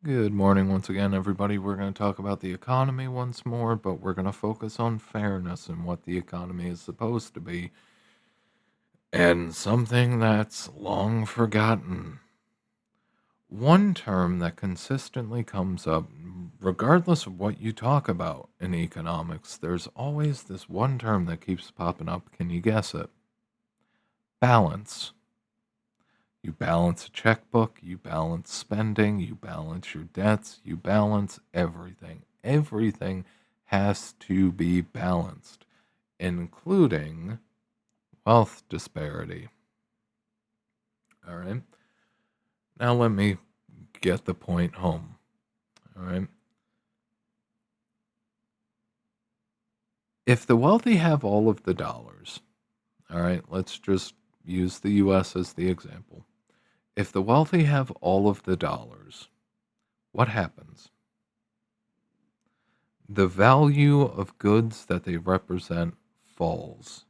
Good morning once again, everybody. We're going to talk about the economy once more, but we're going to focus on fairness and what the economy is supposed to be, and something that's long forgotten. One term that consistently comes up, regardless of what you talk about in economics, there's always this one term that keeps popping up. Can you guess it? Balance. You balance a checkbook, you balance spending, you balance your debts, you balance everything. Everything has to be balanced, including wealth disparity. All right. Now let me get the point home. All right. If the wealthy have all of the dollars, all right, let's just use the US as the example. If the wealthy have all of the dollars, what happens? The value of goods that they represent falls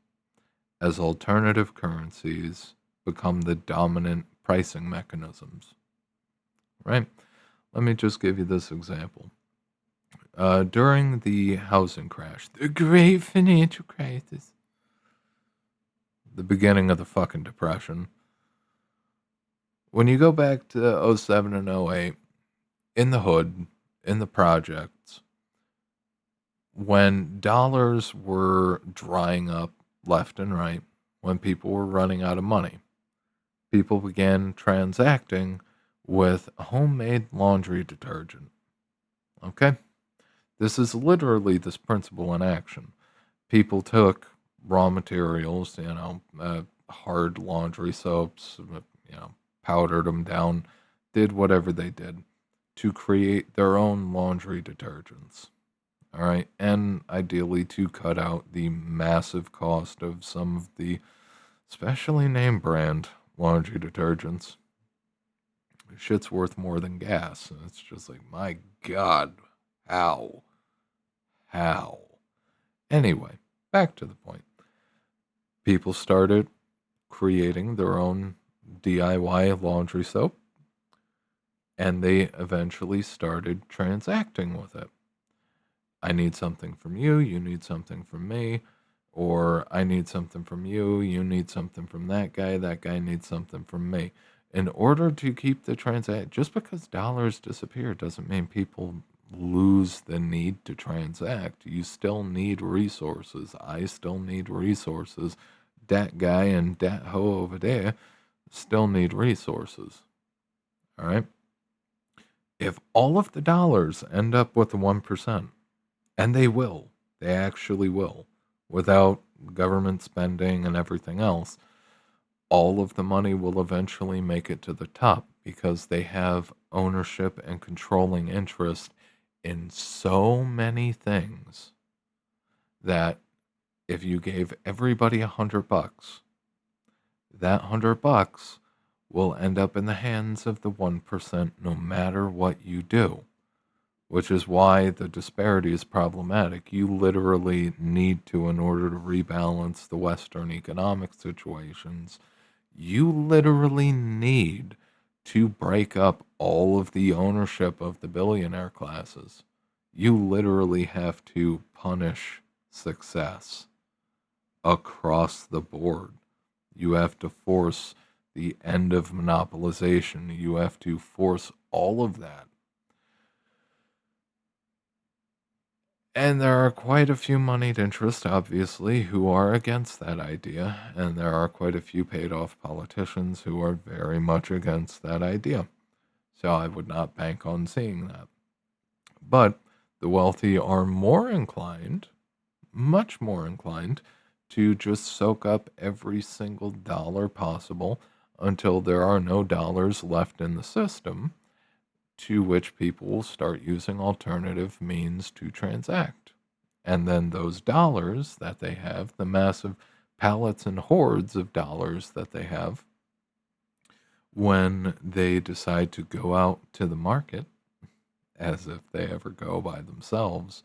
as alternative currencies become the dominant pricing mechanisms, right? Let me just give you this example. During the housing crash, the great financial crisis, the beginning of the fucking depression, when you go back to '07 and '08, in the hood, in the projects, when dollars were drying up left and right, when people were running out of money, people began transacting with homemade laundry detergent. Okay? This is literally this principle in action. People took raw materials, hard laundry soaps, powdered them down, did whatever they did to create their own laundry detergents. All right. And ideally to cut out the massive cost of some of the specially named brand laundry detergents. Shit's worth more than gas. And it's just like, my God, how? How? Anyway, back to the point. People started creating their own DIY laundry soap, and they eventually started transacting with it. I need something from you, you need something from me, or I need something from you, you need something from that guy needs something from me. In order to keep the transact, just because dollars disappear doesn't mean people lose the need to transact. You still need resources. I still need resources. Dat guy and dat hoe over there still need resources. All right. If all of the dollars end up with the 1%, and they will, they actually will, without government spending and everything else, all of the money will eventually make it to the top because they have ownership and controlling interest in so many things that if you gave everybody $100, that $100 will end up in the hands of the 1% no matter what you do, which is why the disparity is problematic. You literally need to, in order to rebalance the Western economic situations, you literally need to break up all of the ownership of the billionaire classes. You literally have to punish success across the board. You have to force the end of monopolization. You have to force all of that. And there are quite a few moneyed interests, obviously, who are against that idea, and there are quite a few paid off politicians who are very much against that idea. So I would not bank on seeing that. But the wealthy are more inclined, much more inclined, to just soak up every single dollar possible until there are no dollars left in the system, to which people will start using alternative means to transact. And then those dollars that they have, the massive pallets and hordes of dollars that they have, when they decide to go out to the market, as if they ever go by themselves,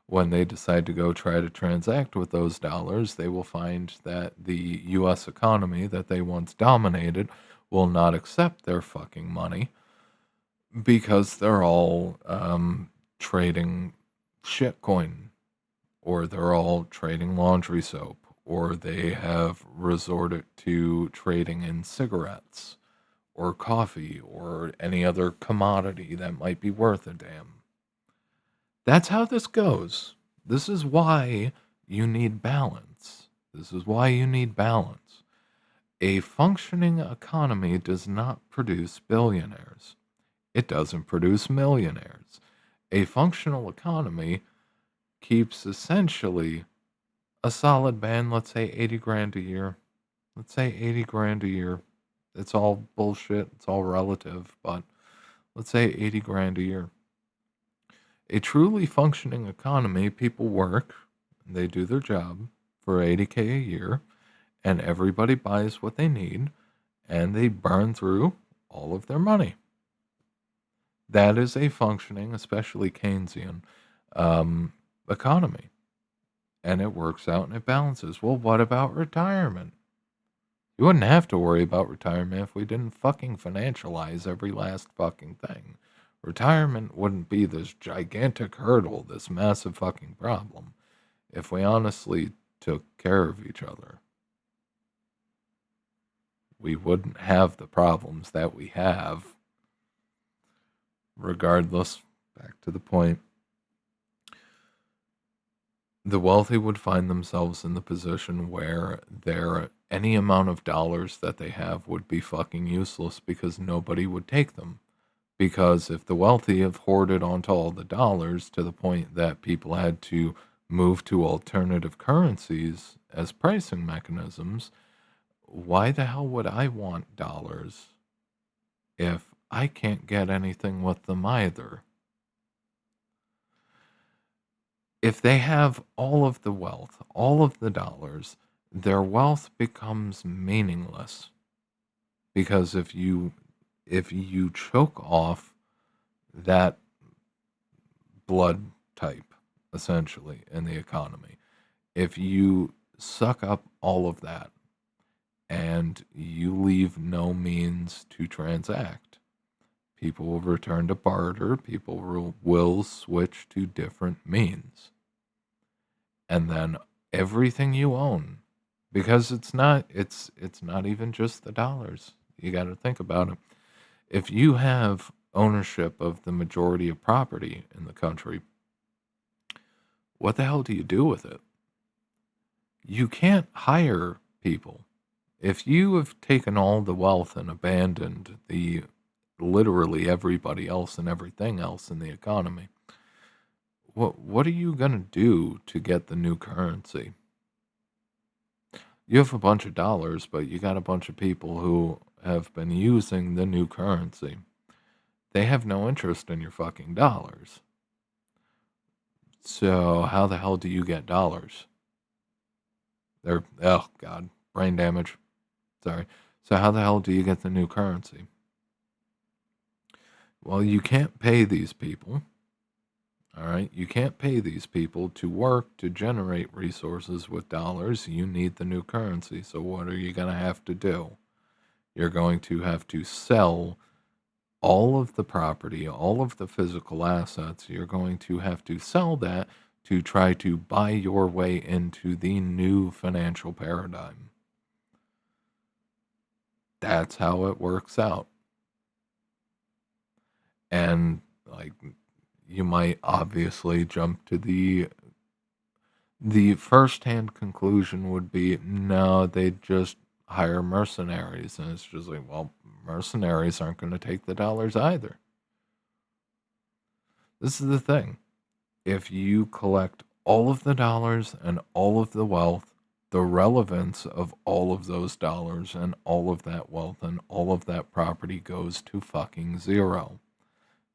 when they decide to go try to transact with those dollars, they will find that the US economy that they once dominated will not accept their fucking money, because they're all trading shitcoin, or they're all trading laundry soap, or they have resorted to trading in cigarettes or coffee or any other commodity that might be worth a damn. That's how this goes. This is why you need balance. This is why you need balance. A functioning economy does not produce billionaires. It doesn't produce millionaires. A functional economy keeps essentially a solid band, let's say 80 grand a year. Let's say 80 grand a year. It's all bullshit. It's all relative, but let's say 80 grand a year. A truly functioning economy, people work, they do their job for 80K a year, and everybody buys what they need, and they burn through all of their money. That is a functioning, especially Keynesian, economy. And it works out and it balances. Well, what about retirement? You wouldn't have to worry about retirement if we didn't fucking financialize every last fucking thing. Retirement wouldn't be this gigantic hurdle, this massive fucking problem, if we honestly took care of each other. We wouldn't have the problems that we have. Regardless, back to the point, the wealthy would find themselves in the position where any amount of dollars that they have would be fucking useless because nobody would take them. Because if the wealthy have hoarded onto all the dollars to the point that people had to move to alternative currencies as pricing mechanisms, why the hell would I want dollars if I can't get anything with them either? If they have all of the wealth, all of the dollars, their wealth becomes meaningless. Because if you choke off that blood type, essentially, in the economy, if you suck up all of that and you leave no means to transact, people will return to barter, people will switch to different means. And then everything you own, because it's not even just the dollars. You got to think about it. If you have ownership of the majority of property in the country, what the hell do you do with it? You can't hire people. If you have taken all the wealth and abandoned the literally everybody else and everything else in the economy, what are you going to do to get the new currency? You have a bunch of dollars, but you got a bunch of people who have been using the new currency. They have no interest in your fucking dollars. So how the hell do you get dollars? Oh god, brain damage. Sorry. So how the hell do you get the new currency? Well, you can't pay these people. All right, you can't pay these people to work to generate resources with dollars. You need the new currency. So what are you going to have to do? You're going to have to sell all of the property, all of the physical assets. You're going to have to sell that to try to buy your way into the new financial paradigm. That's how it works out. And like, you might obviously jump to the first-hand conclusion would be, no, they just hire mercenaries. And it's just like, well, mercenaries aren't going to take the dollars either. This is the thing. If you collect all of the dollars and all of the wealth, the relevance of all of those dollars and all of that wealth and all of that property goes to fucking zero.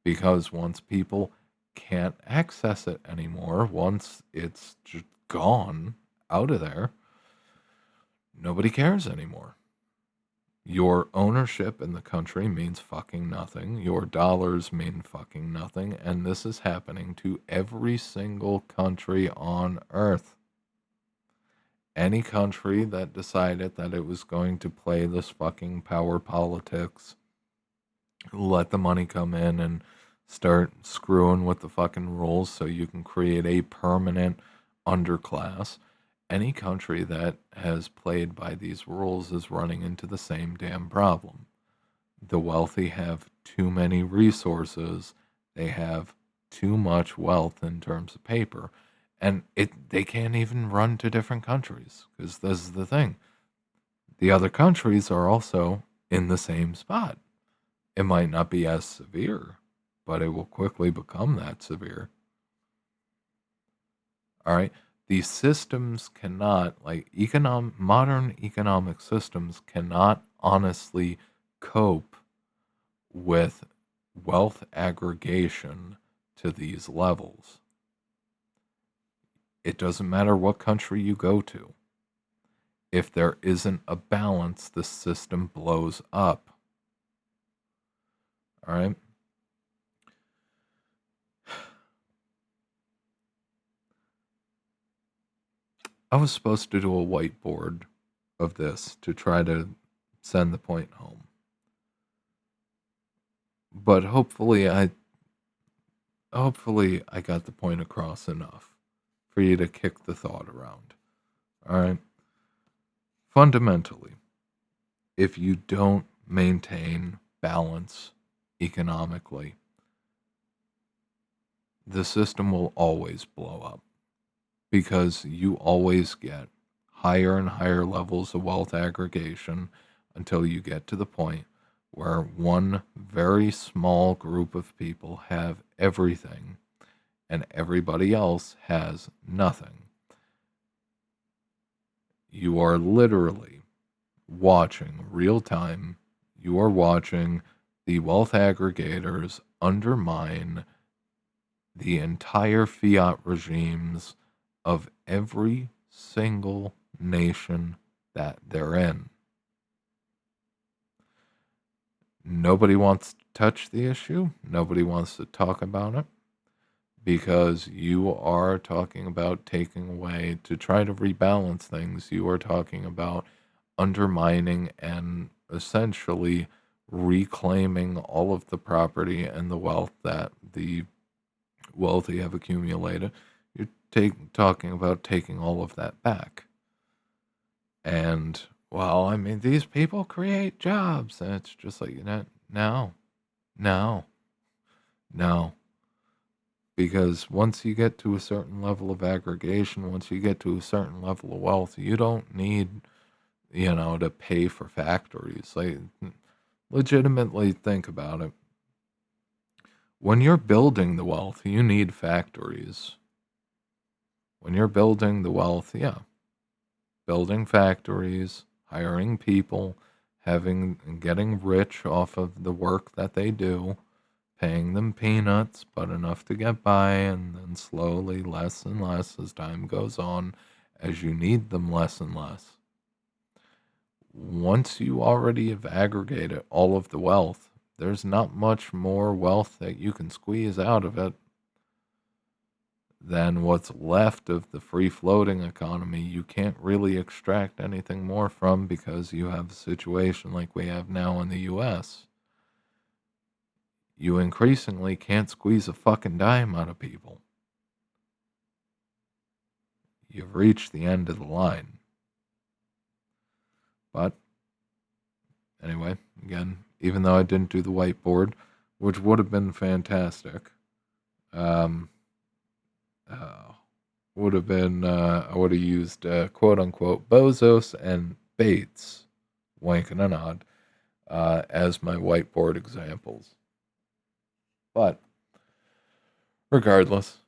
Because once people can't access it anymore, once it's just gone out of there, nobody cares anymore. Your ownership in the country means fucking nothing. Your dollars mean fucking nothing. And this is happening to every single country on earth. Any country that decided that it was going to play this fucking power politics let the money come in and start screwing with the fucking rules so you can create a permanent underclass. Any country that has played by these rules is running into the same damn problem. The wealthy have too many resources, they have too much wealth in terms of paper, and they can't even run to different countries because this is the thing. The other countries are also in the same spot. It might not be as severe, but it will quickly become that severe. All right. These systems cannot, like modern economic systems, cannot honestly cope with wealth aggregation to these levels. It doesn't matter what country you go to. If there isn't a balance, the system blows up. All right. I was supposed to do a whiteboard of this to try to send the point home. But hopefully I got the point across enough for you to kick the thought around. All right. Fundamentally, if you don't maintain balance economically, the system will always blow up because you always get higher and higher levels of wealth aggregation until you get to the point where one very small group of people have everything and everybody else has nothing. You are literally watching real time, you are watching the wealth aggregators undermine the entire fiat regimes of every single nation that they're in. Nobody wants to touch the issue. Nobody wants to talk about it because you are talking about taking away to try to rebalance things. You are talking about undermining and essentially reclaiming all of the property and the wealth that the wealthy have accumulated. You're talking about taking all of that back. And, well, I mean, these people create jobs. And it's just like, no, no, no. Because once you get to a certain level of aggregation, once you get to a certain level of wealth, you don't need, to pay for factories. Like, legitimately think about it. When you're building the wealth, you need factories. When you're building the wealth, yeah, building factories, hiring people, getting rich off of the work that they do, paying them peanuts, but enough to get by, and then slowly less and less as time goes on, as you need them less and less. Once you already have aggregated all of the wealth, there's not much more wealth that you can squeeze out of it than what's left of the free floating economy. You can't really extract anything more from because you have a situation like we have now in the US. You increasingly can't squeeze a fucking dime out of people. You've reached the end of the line. But anyway, again, even though I didn't do the whiteboard, which would have been fantastic, would have been, I would have used quote unquote Bozos and Bates, wink and a nod, as my whiteboard examples. But regardless,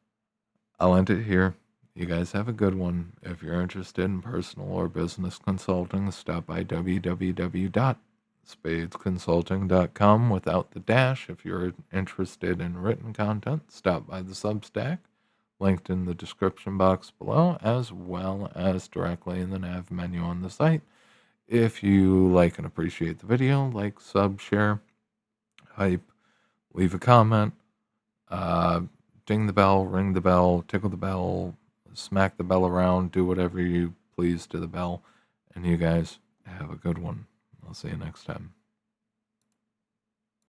I'll end it here. You guys have a good one. If you're interested in personal or business consulting, stop by www.spadesconsulting.com without the dash. If you're interested in written content, stop by the Substack, linked in the description box below, as well as directly in the nav menu on the site. If you like and appreciate the video, like, sub, share, hype, leave a comment, ding the bell, ring the bell, tickle the bell, smack the bell around, do whatever you please to the bell. And you guys have a good one. I'll see you next time.